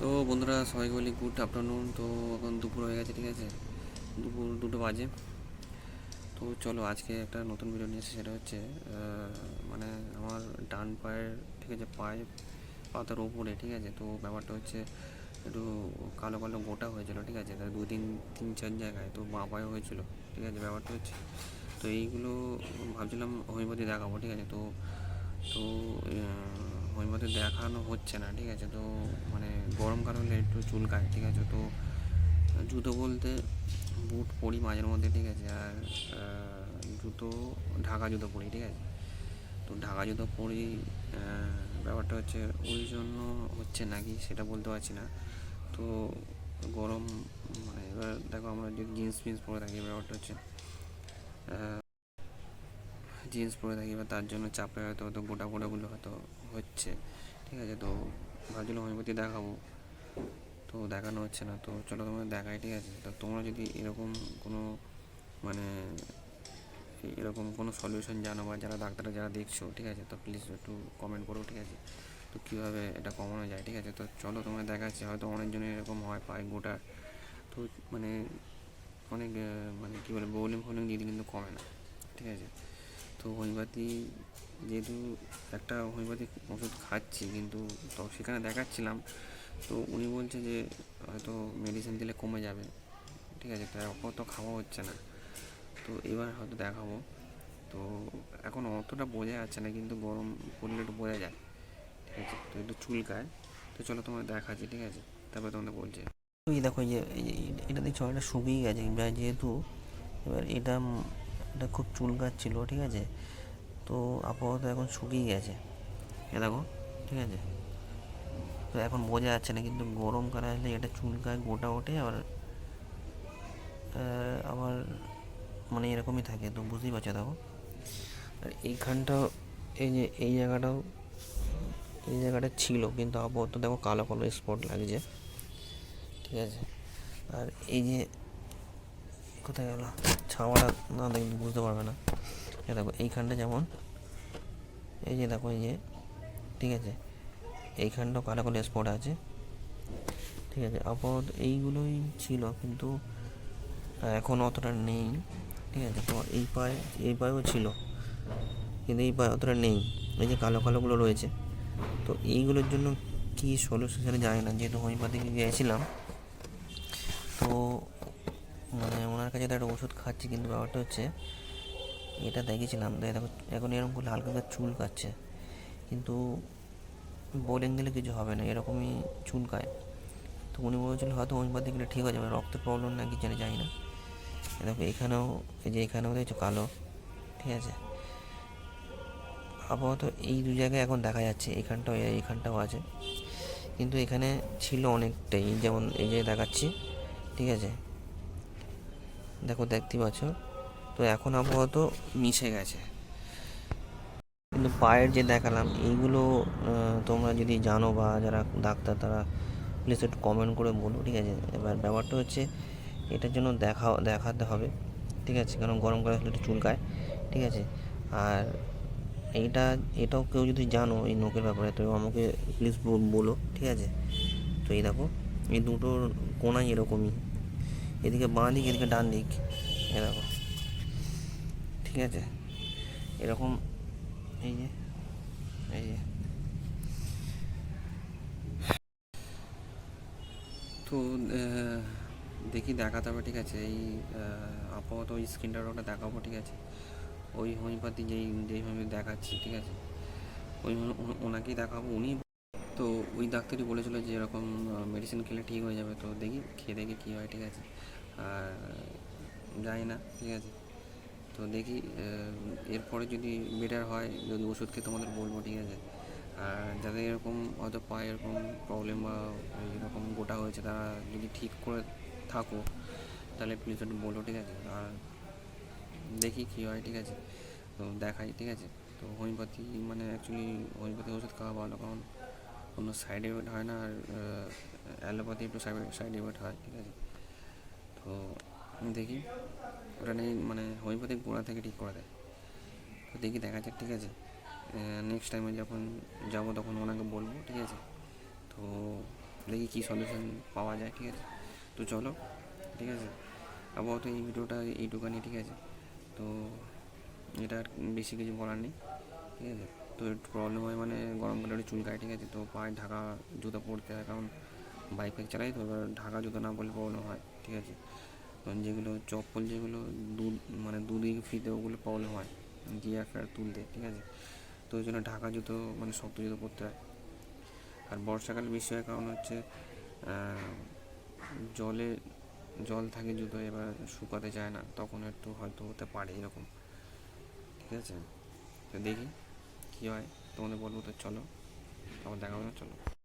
তো বন্ধুরা সবাইকে বলি গুড আফটারনুন। তো এখন দুপুর হয়ে গেছে, ঠিক আছে, দুপুর 2টো বাজে। তো চলো আজকে একটা নতুন ভিডিও নিয়ে এসেছি, সেটা হচ্ছে মানে আমার ডান পায়ের, ঠিক আছে, পাতার ওপরে, ঠিক আছে। তো ব্যাপারটা হচ্ছে একটু কালো কালো গোটা হয়েছিল, ঠিক আছে, তার 2 3 4 জায়গায়। তো বাঁ পায়ে হয়েছিল, ঠিক আছে, ব্যাপারটা হচ্ছে। তো এইগুলো ভাবছিলাম হোমিওপ্যাথি দেখাবো, ঠিক আছে। তো তো হোমিওপ্যাথি দেখানো হচ্ছে না, ঠিক আছে। তো মানে গরমকাল হলে একটু চুলকায়, ঠিক আছে। তো জুতো বলতে বুট পরি মাঝের মধ্যে, ঠিক আছে। আর জুতো ঢাকা জুতো পরি, ঠিক আছে। তো ঢাকা জুতো পরি, ব্যাপারটা হচ্ছে ওই জন্য হচ্ছে নাকি সেটা বলতে পারছি না। তো গরম, মানে এবার দেখো আমরা যদি জিন্স ফিন্স পরে থাকি, ব্যাপারটা হচ্ছে জিন্স পরে থাকি, বা তার জন্য চাপে হয়তো হয়তো গোটা গোটাগুলো হয়তো হচ্ছে, ঠিক আছে। তো ভাবছিলাম হোমিওপ্যাথি দেখাবো, তো দেখানো হচ্ছে না। তো চলো তোমরা দেখাই, ঠিক আছে। তো তোমরা যদি এরকম কোনো মানে এরকম কোনো সলিউশন জানো, বা যারা ডাক্তাররা যারা দেখছো, ঠিক আছে, তো প্লিজ একটু কমেন্ট করো, ঠিক আছে। তো কীভাবে এটা কমানো যায়, ঠিক আছে। তো চলো তোমরা দেখাচ্ছি, হয়তো অনেকজনের এরকম হয় পায়ে গোটা। তো মানে অনেক মানে কী বলে বোলিং ফোলিং দিলে কিন্তু কমে না, ঠিক আছে। তো হোমিওপ্যাথি যেহেতু একটা হোমিওপ্যাথিক ওষুধ খাচ্ছি, কিন্তু তো সেখানে দেখাচ্ছিলাম, তো উনি বলছে যে হয়তো মেডিসিন দিলে কমে যাবে, ঠিক আছে। তো আপাতত খাওয়া হচ্ছে না, তো এবার হয়তো দেখাবো। তো এখন অতটা বোঝা যাচ্ছে না, কিন্তু গরম পড়লে একটু বোঝা যায়, ঠিক আছে। তো একটু চুলকায়। তো চলো তোমার দেখাচ্ছি, ঠিক আছে, তারপরে তোমাদের বলছি। এই দেখো এটা দেখছো এটা শুকিয়ে গেছে প্রায়, যেহেতু এবার এটা খুব চুলকাচ্ছিল, ঠিক আছে। তো আপাতত এখন শুকিয়ে গেছে, এ দেখো, ঠিক আছে। তো এখন বোঝা যাচ্ছে না, কিন্তু গরমকালে আসলে এটা চুলকায়, গোটা ওঠে, আবার মানে এরকমই থাকে, তো বুঝতেই পারছো। দেখো, আর এইখানটাও, এই জায়গাটা ছিল, কিন্তু আপাতত দেখো কালো কালো স্পট লাগছে, ঠিক আছে। আর এই যে কোথায় গেল ছাওয়াটা, না দেখলে বুঝতে পারবে না। দেখো এইখানটা যেমন, এই যে দেখো, এই যে, ঠিক আছে, এইখানটাও কালো কালো স্পট আছে, ঠিক আছে। আপাতত এইগুলোই ছিল, কিন্তু এখন অতটা নেই, ঠিক আছে। তো এই পায়েও ছিল, কিন্তু এই পায়ে অতটা নেই, এই যে কালো কালোগুলো রয়েছে। তো এইগুলোর জন্য কী সলিউশন সেটা জানি না, যেহেতু হোমিওপ্যাথিকে গিয়েছিলাম। তো মানে ওনার কাছে তো একটা ওষুধ খাচ্ছি, কিন্তু ব্যাপারটা হচ্ছে এটা দেখেছিলাম, দেখো এখন এরকম করলে হালকা করে চুল কাচ্ছে, কিন্তু বোলিং দিলে কিছু হবে না, এরকমই চুলকায়। তো উনি বলেছিল হয়তো হোমিওপ্যাথি গেলে ঠিক হয়ে যাবে, রক্তের প্রবলেম নাকি জানি না। দেখো এখানেও, এই যে এখানেও দেখছো কালো, ঠিক আছে। আপাতত এই দু জায়গায় এখন দেখা যাচ্ছে, এইখানটাও আছে, কিন্তু এখানে ছিল অনেকটাই, যেমন এই যে দেখাচ্ছি, ঠিক আছে, দেখো দেখতে পাচ্ছ। তো এখন আপাতত মিশে গেছে, কিন্তু পায়ের যে দেখালাম এইগুলো, তোমরা যদি জানো বা যারা ডাক্তার, তারা প্লিজ একটু কমেন্ট করে বলো, ঠিক আছে। এবার ব্যাপারটা হচ্ছে এটার জন্য দেখাতে হবে, ঠিক আছে, কারণ গরমকালে আসলে একটু চুলকায়, ঠিক আছে। আর এটাও কেউ যদি জানো এই নোকের ব্যাপারে, তো আমাকে প্লিজ বলো, ঠিক আছে। তো এই দেখো, এই দুটোর কোনাই এরকমই, এদিকে বাঁ দিক, এদিকে ডান দিক, এ দেখো, ঠিক আছে, এরকম, এই যে, এই যে। তো দেখি দেখাতে হবে, ঠিক আছে। এই আপাতত ওই স্কিনটার ওটা দেখাবো, ঠিক আছে। ওই হোমিওপ্যাথি যেই হোমিওপ্যাথি দেখাচ্ছি, ঠিক আছে, ওই ওনাকেই দেখাবো। উনি তো ওই ডাক্তারই বলেছিল যে এরকম মেডিসিন খেলে ঠিক হয়ে যাবে। তো দেখি খেয়ে দেখি কী হয়, ঠিক আছে। আর জানি না, ঠিক আছে। তো দেখি এরপরে যদি বেটার হয়, যদি ওষুধ খেয়ে তোমাদের বলবো, ঠিক আছে। আর যাদের এরকম হয়তো পায়ে এরকম প্রবলেম বা এরকম গোটা হয়েছে, তারা যদি ঠিক করে থাকো, তাহলে প্লিজ একটু বলো, ঠিক আছে। আর দেখি কী হয়, ঠিক আছে। তো দেখাই, ঠিক আছে। তো হোমিওপ্যাথি মানে অ্যাকচুয়ালি হোমিওপ্যাথি ওষুধ খাওয়া ভালো, কারণ কোনো সাইড এফেক্ট হয় না। আর অ্যালোপ্যাথি একটু সাইড এফেক্ট হয়, ঠিক আছে। তো দেখি ওটা নেই, মানে হোমিওপ্যাথিক গোড়া থেকে ঠিক করে দেয়। তো দেখি দেখা যাক, ঠিক আছে। নেক্সট টাইমে যখন যাবো তখন ওনাকে বলবো, ঠিক আছে। তো দেখি কী সলিউশন পাওয়া যায়, ঠিক আছে। তো চলো, ঠিক আছে, আপাতত এই ভিডিওটা এইটুকানি, ঠিক আছে। তো এটা আর বেশি কিছু বলার নেই, ঠিক আছে। তো একটু প্রবলেম হয় মানে গরমকালে একটু চুলকায়, ঠিক আছে। তো পায়ে ঢাকা জুতো পরতে হয়, কারণ বাইক ফাইক চালাই তো, এবার ঢাকা জুতো না পরলে প্রবলেম হয়, ঠিক আছে। কারণ যেগুলো চপ্পল যেগুলো মানে দুদিক ফিতে, ওগুলো প্রবলেম হয় গিয়ার ফেয়ার তুলতে, ঠিক আছে। তো ওই জন্য ঢাকা জুতো মানে শক্ত জুতো পরতে হয়। আর বর্ষাকালে বেশি হয় কারণ হচ্ছে জলে জল থাকে জুতো, এবার শুকাতে চায় না, তখন একটু হয়তো হতে পারে এরকম, ঠিক আছে। তো দেখি কী হয়, তোমাদের বলবো। তো চলো, আবার দেখা হবে না, চলো।